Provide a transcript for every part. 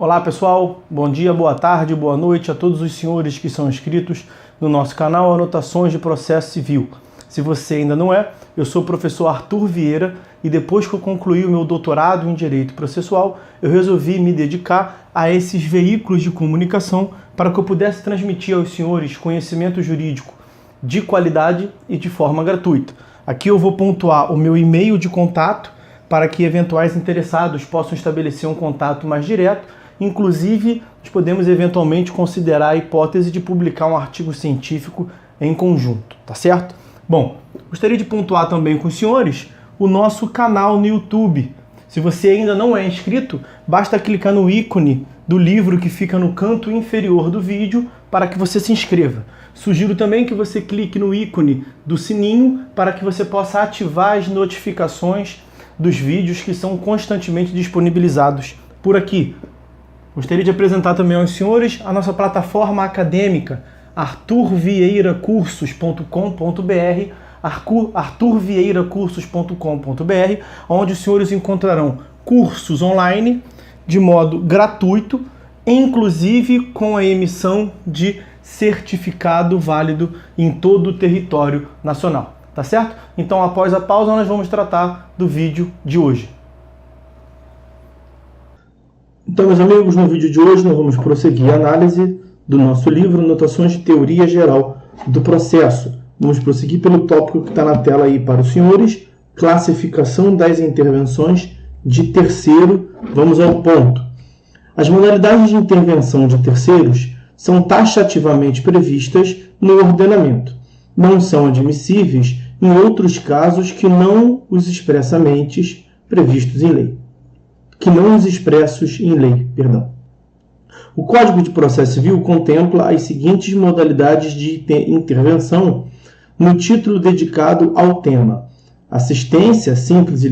Olá pessoal, bom dia, boa tarde, boa noite a todos os senhores que são inscritos no nosso canal Anotações de Processo Civil. Se você ainda não é, eu sou o professor Arthur Vieira e depois que eu concluí o meu doutorado em Direito Processual, eu resolvi me dedicar a esses veículos de comunicação para que eu pudesse transmitir aos senhores conhecimento jurídico de qualidade e de forma gratuita. Aqui eu vou pontuar o meu e-mail de contato para que eventuais interessados possam estabelecer um contato mais direto. Inclusive, nós podemos eventualmente considerar a hipótese de publicar um artigo científico em conjunto, tá certo? Bom, gostaria de pontuar também com os senhores o nosso canal no YouTube. Se você ainda não é inscrito, basta clicar no ícone do livro que fica no canto inferior do vídeo para que você se inscreva. Sugiro também que você clique no ícone do sininho para que você possa ativar as notificações dos vídeos que são constantemente disponibilizados por aqui. Gostaria de apresentar também aos senhores a nossa plataforma acadêmica arturvieiracursos.com.br, arturvieiracursos.com.br, onde os senhores encontrarão cursos online de modo gratuito, inclusive com a emissão de certificado válido em todo o território nacional, tá certo? Então, após a pausa, nós vamos tratar do vídeo de hoje. Então, meus amigos, no vídeo de hoje nós vamos prosseguir a análise do nosso livro Notações de Teoria Geral do Processo. Vamos prosseguir pelo tópico que está na tela aí para os senhores, classificação das intervenções de terceiro. Vamos ao ponto. As modalidades de intervenção de terceiros são taxativamente previstas no ordenamento. Não são admissíveis em outros casos que não os expressamente previstos em lei. O Código de Processo Civil contempla as seguintes modalidades de intervenção no título dedicado ao tema: assistência simples e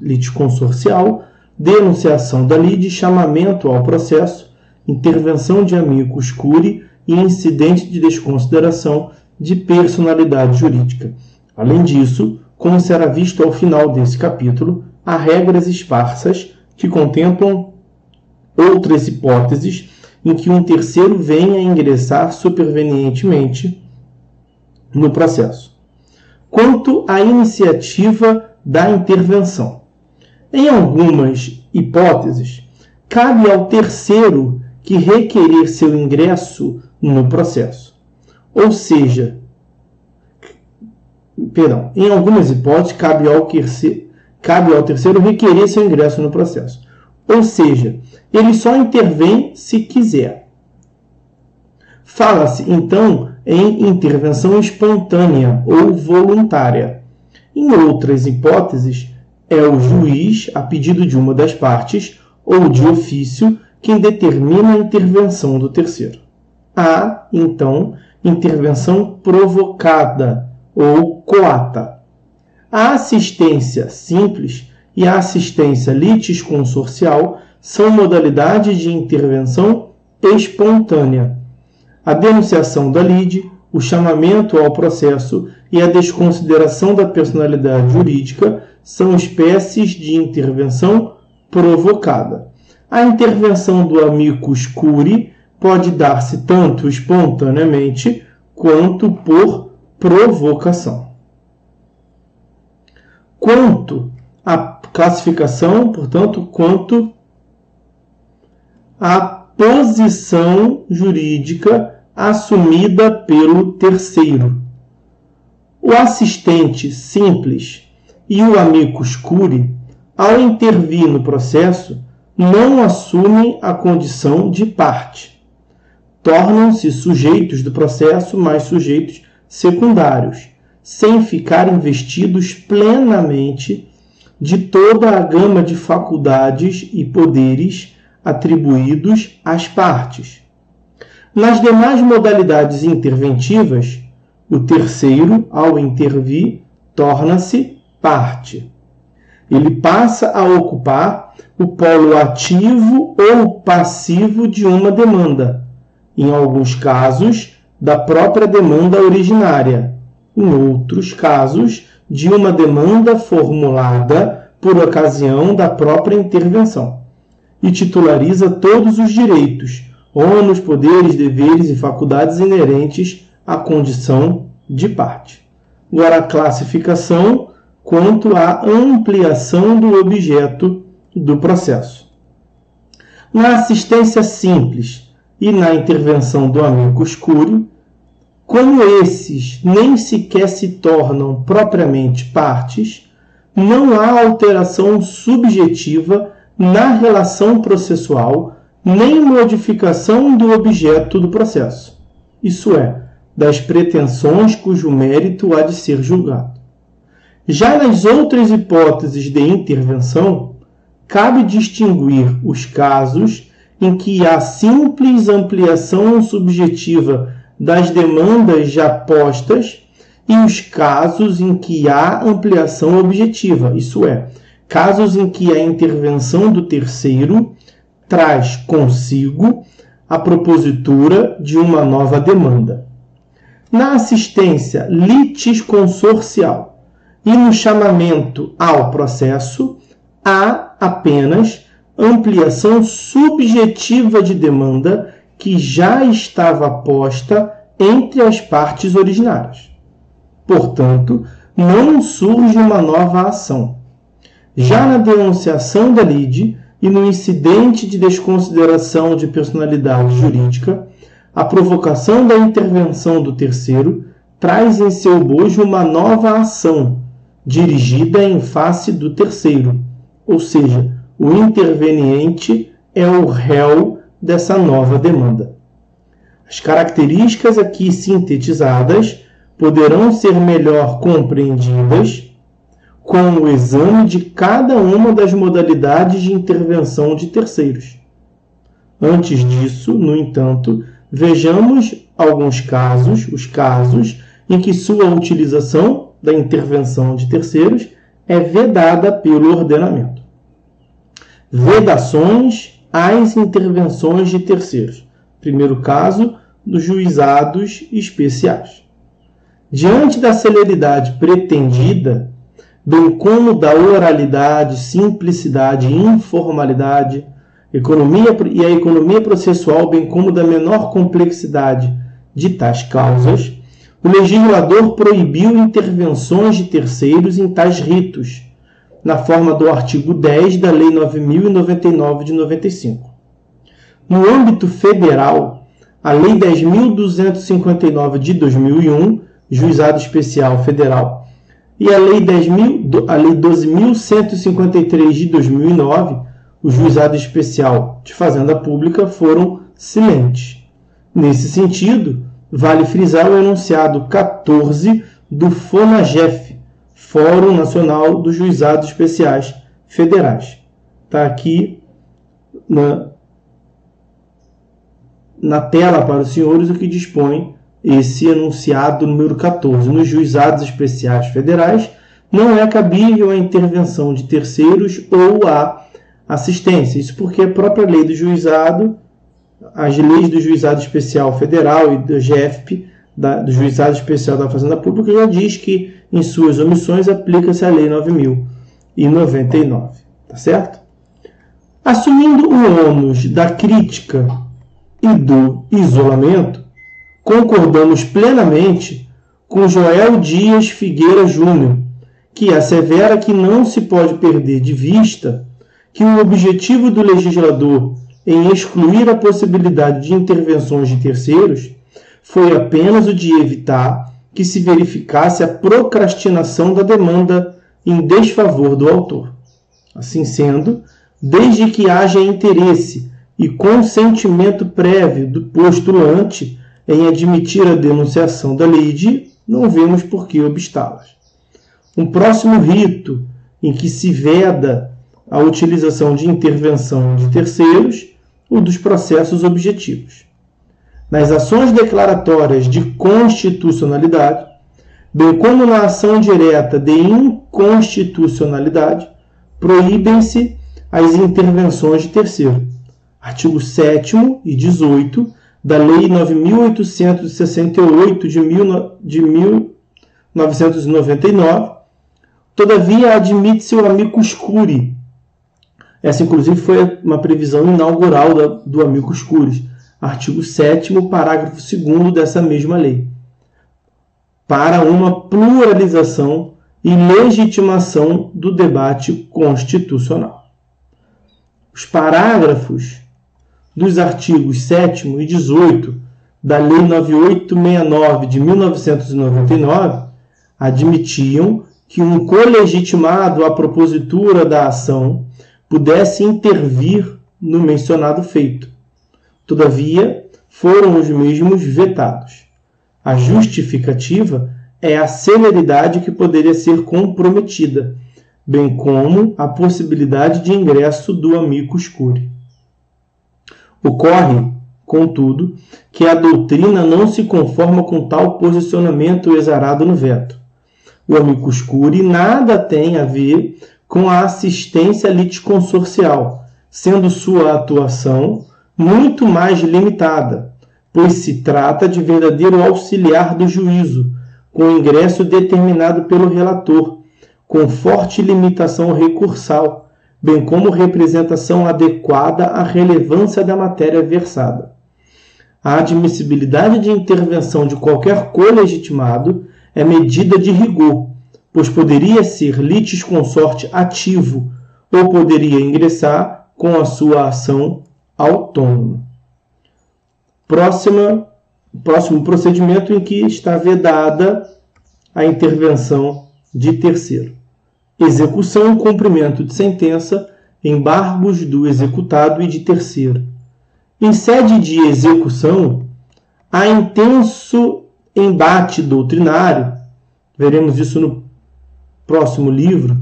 litisconsorcial, denunciação da lide, chamamento ao processo, intervenção de amicus curiae e incidente de desconsideração de personalidade jurídica. Além disso, como será visto ao final desse capítulo, há regras esparsas que contemplam outras hipóteses em que um terceiro venha a ingressar supervenientemente no processo. Quanto à iniciativa da intervenção, em algumas hipóteses, cabe ao terceiro que requerer seu ingresso no processo. Ou seja, em algumas hipóteses, cabe ao terceiro requerer seu ingresso no processo. Ou seja, ele só intervém se quiser. Fala-se, então, em intervenção espontânea ou voluntária. Em outras hipóteses, é o juiz, a pedido de uma das partes, ou de ofício, quem determina a intervenção do terceiro. Há, então, intervenção provocada ou coata. A assistência simples e a assistência litisconsorcial são modalidades de intervenção espontânea. A denunciação da lide, o chamamento ao processo e a desconsideração da personalidade jurídica são espécies de intervenção provocada. A intervenção do amicus curiae pode dar-se tanto espontaneamente quanto por provocação. Quanto à classificação, portanto, quanto à posição jurídica assumida pelo terceiro. O assistente simples e o amicus curiae, ao intervir no processo, não assumem a condição de parte. Tornam-se sujeitos do processo, mas sujeitos secundários, sem ficar investidos plenamente de toda a gama de faculdades e poderes atribuídos às partes. Nas demais modalidades interventivas, o terceiro, ao intervir, torna-se parte. Ele passa a ocupar o polo ativo ou passivo de uma demanda, em alguns casos, da própria demanda originária, em outros casos, de uma demanda formulada por ocasião da própria intervenção. e titulariza todos os direitos, ônus, poderes, deveres e faculdades inerentes à condição de parte. Agora, a classificação quanto à ampliação do objeto do processo. Na assistência simples e na intervenção do amicus curiae, como esses nem sequer se tornam propriamente partes, não há alteração subjetiva na relação processual, nem modificação do objeto do processo, isso é, das pretensões cujo mérito há de ser julgado. Já nas outras hipóteses de intervenção, cabe distinguir os casos em que há simples ampliação subjetiva das demandas já postas e os casos em que há ampliação objetiva, isso é, casos em que a intervenção do terceiro traz consigo a propositura de uma nova demanda. Na assistência litisconsorcial e no chamamento ao processo, há apenas ampliação subjetiva de demanda que já estava posta entre as partes originárias. Portanto, não surge uma nova ação. Já na denunciação da lide e no incidente de desconsideração de personalidade jurídica, a provocação da intervenção do terceiro traz em seu bojo uma nova ação, dirigida em face do terceiro, ou seja, o interveniente é o réu dessa nova demanda. As características aqui sintetizadas poderão ser melhor compreendidas com o exame de cada uma das modalidades de intervenção de terceiros. Antes disso, no entanto, vejamos alguns casos, os casos em que sua utilização da intervenção de terceiros é vedada pelo ordenamento. Vedações às intervenções de terceiros. Primeiro caso, dos juizados especiais. Diante da celeridade pretendida, bem como da oralidade, simplicidade e informalidade, a economia processual, bem como da menor complexidade de tais causas, o legislador proibiu intervenções de terceiros em tais ritos, na forma do artigo 10 da Lei 9.099 de 95. No âmbito federal, a Lei 10.259 de 2001, Juizado Especial Federal, e a Lei 12.153 de 2009, o Juizado Especial de Fazenda Pública, foram silentes. Nesse sentido, vale frisar o enunciado 14 do FONAGEF, Fórum Nacional dos Juizados Especiais Federais. Está aqui na tela para os senhores o que dispõe esse enunciado número 14. Nos juizados especiais federais, não é cabível a intervenção de terceiros ou a assistência. Isso porque a própria lei do juizado, as leis do Juizado Especial Federal e do GFP, do Juizado Especial da Fazenda Pública, já diz que, em suas omissões, aplica-se a Lei 9.099. Tá certo? Assumindo o ônus da crítica e do isolamento, concordamos plenamente com Joel Dias Figueira Júnior, que assevera que não se pode perder de vista que o objetivo do legislador em excluir a possibilidade de intervenções de terceiros foi apenas o de evitar que se verificasse a procrastinação da demanda em desfavor do autor. Assim sendo, desde que haja interesse e consentimento prévio do postulante em admitir a denunciação da lide, não vemos por que obstá-las. Um próximo rito em que se veda a utilização de intervenção de terceiros, o dos processos objetivos. Nas ações declaratórias de constitucionalidade, bem como na ação direta de inconstitucionalidade, proíbem-se as intervenções de terceiro. Artigo 7º e 18 da Lei 9.868 de 1999, todavia admite-se o amicus curiae, Essa, inclusive, foi uma previsão inaugural do amicus curiae, artigo 7º, parágrafo 2º dessa mesma lei, para uma pluralização e legitimação do debate constitucional. Os parágrafos dos artigos 7º e 18º da Lei 9869 de 1999 admitiam que um colegitimado à propositura da ação pudesse intervir no mencionado feito. Todavia, foram os mesmos vetados. A justificativa é a celeridade que poderia ser comprometida, bem como a possibilidade de ingresso do amicus curiae. Ocorre, contudo, que a doutrina não se conforma com tal posicionamento exarado no veto. O amicus curiae nada tem a ver com a assistência litisconsorcial, sendo sua atuação muito mais limitada, pois se trata de verdadeiro auxiliar do juízo, com ingresso determinado pelo relator, com forte limitação recursal, bem como representação adequada à relevância da matéria versada. A admissibilidade de intervenção de qualquer colegitimado é medida de rigor, pois poderia ser litisconsorte ativo ou poderia ingressar com a sua ação autônoma. Próximo procedimento em que está vedada a intervenção de terceiro. Execução e cumprimento de sentença, embargos do executado e de terceiro. Em sede de execução, há intenso embate doutrinário, veremos isso no próximo livro,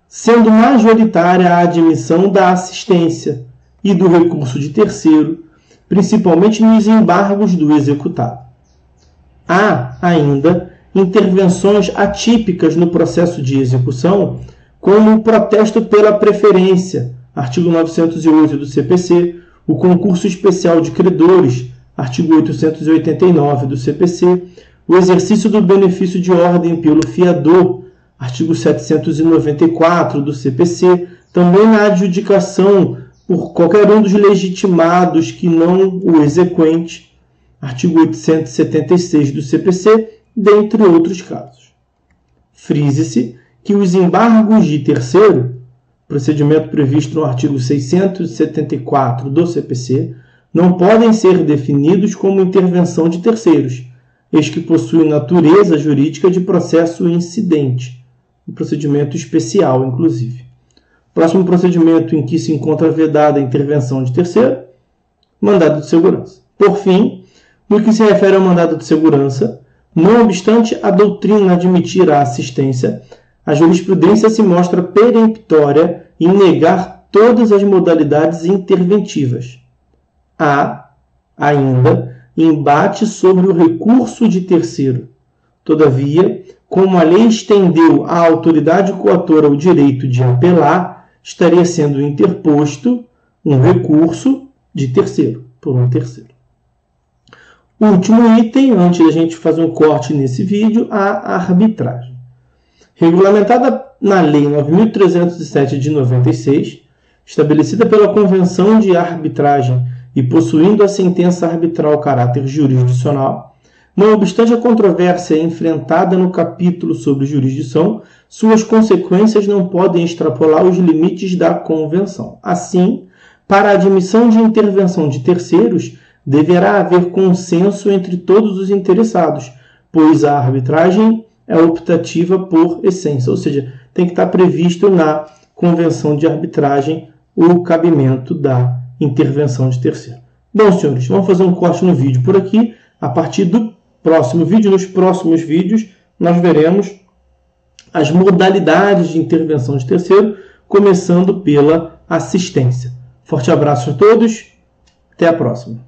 sendo majoritária a admissão da assistência e do recurso de terceiro, principalmente nos embargos do executado. Há ainda intervenções atípicas no processo de execução, como o protesto pela preferência, artigo 908 do CPC, o concurso especial de credores, artigo 889 do CPC, o exercício do benefício de ordem pelo fiador, artigo 794 do CPC, também na adjudicação por qualquer um dos legitimados que não o exequente, artigo 876 do CPC, dentre outros casos. Frise-se que os embargos de terceiro, procedimento previsto no artigo 674 do CPC, não podem ser definidos como intervenção de terceiros, eis que possuem natureza jurídica de processo incidente, um procedimento especial, inclusive. Próximo procedimento em que se encontra vedada a intervenção de terceiro, mandado de segurança. Por fim, no que se refere ao mandado de segurança, não obstante a doutrina admitir a assistência, a jurisprudência se mostra peremptória em negar todas as modalidades interventivas. Há, ainda, embate sobre o recurso de terceiro. Todavia, como a lei estendeu à autoridade coatora o direito de apelar, estaria sendo interposto um recurso de terceiro, por um terceiro. Último item, antes da gente fazer um corte nesse vídeo, a arbitragem. Regulamentada na Lei 9.307 de 96, estabelecida pela Convenção de Arbitragem e possuindo a sentença arbitral caráter jurisdicional, não obstante a controvérsia enfrentada no capítulo sobre jurisdição, suas consequências não podem extrapolar os limites da Convenção. Assim, para a admissão de intervenção de terceiros, deverá haver consenso entre todos os interessados, pois a arbitragem é optativa por essência, ou seja, tem que estar previsto na Convenção de Arbitragem o cabimento da intervenção de terceiro. Bom, senhores, vamos fazer um corte no vídeo por aqui. A partir do próximo vídeo, nos próximos vídeos, nós veremos as modalidades de intervenção de terceiro, começando pela assistência. Forte abraço a todos, até a próxima.